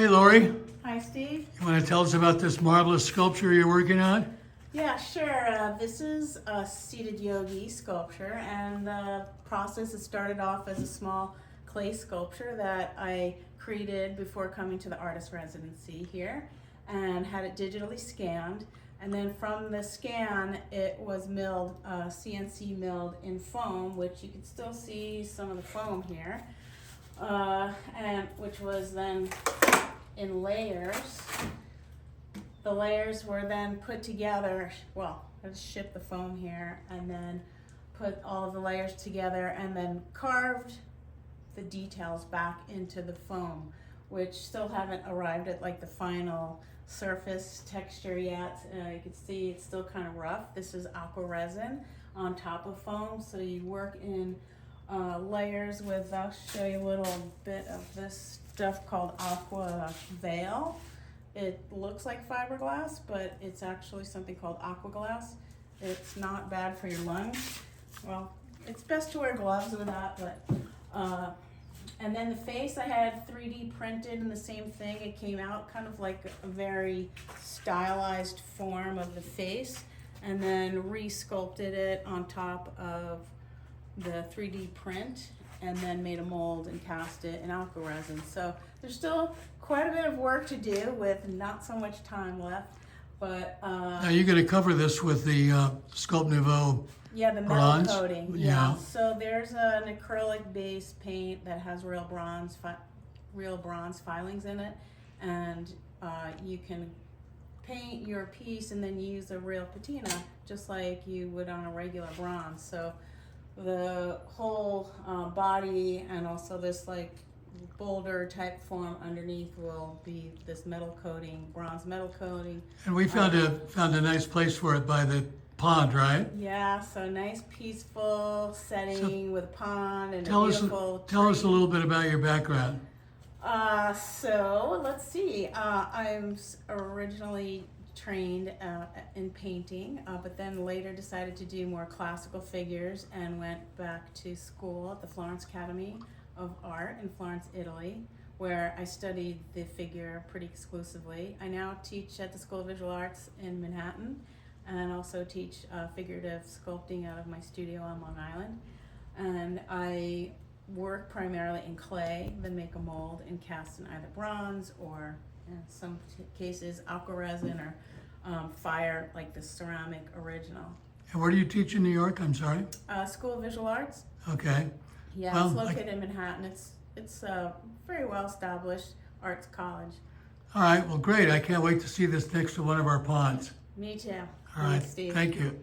Hey Lori, Hi, Steve. you want to tell us about this marvelous sculpture you're working on? Yeah, sure. This is a seated yogi sculpture, and the process it started off as a small clay sculpture that I created before coming to the artist residency here, and had it digitally scanned. And then from the scan, it was milled, CNC milled in foam, which you can still see some of the foam here, and which was then in layers. The layers were then put together, well, let's ship the foam here, and then put all of the layers together and then carved the details back into the foam, which still haven't arrived at like the final surface texture yet. You can see it's still kind of rough. This is aqua resin on top of foam, so you work in layers with, I'll show you a little bit of this stuff called aqua veil. It looks like fiberglass, but it's actually something called aqua glass. It's not bad for your lungs. Well, it's best to wear gloves with that, but and then the face I had 3D printed in the same thing. It came out kind of like a very stylized form of the face, and then re-sculpted it on top of the 3D print, and then made a mold and cast it in aqua resin. So there's still quite a bit of work to do with not so much time left, but Now you're going to cover this with the Sculpt Nouveau yeah, the metal bronze? coating. Yeah. So there's an acrylic based paint that has real bronze filings in it, and you can paint your piece and then use a real patina just like you would on a regular bronze. So the whole body and also this like boulder type form underneath will be this metal coating, bronze metal coating. And we found a nice place for it by the pond, right? Yeah, so nice peaceful setting with a pond and Tell a us beautiful tell us a tree. little bit about your background. So let's see. I'm originally trained in painting, but then later decided to do more classical figures and went back to school at the Florence Academy of Art in Florence, Italy, where I studied the figure pretty exclusively. I now teach at the School of Visual Arts in Manhattan, and also teach figurative sculpting out of my studio on Long Island. And I work primarily in clay, then make a mold and cast in either bronze or in some cases aqua resin or fire, like the ceramic original. And where do you teach in New York? I'm sorry. School of Visual Arts. Okay. Yeah, Well, it's located in Manhattan. It's a very well established arts college. All right. Well, great. I can't wait to see this next to one of our ponds. Me too. All right. Thanks, Steve. Thank you.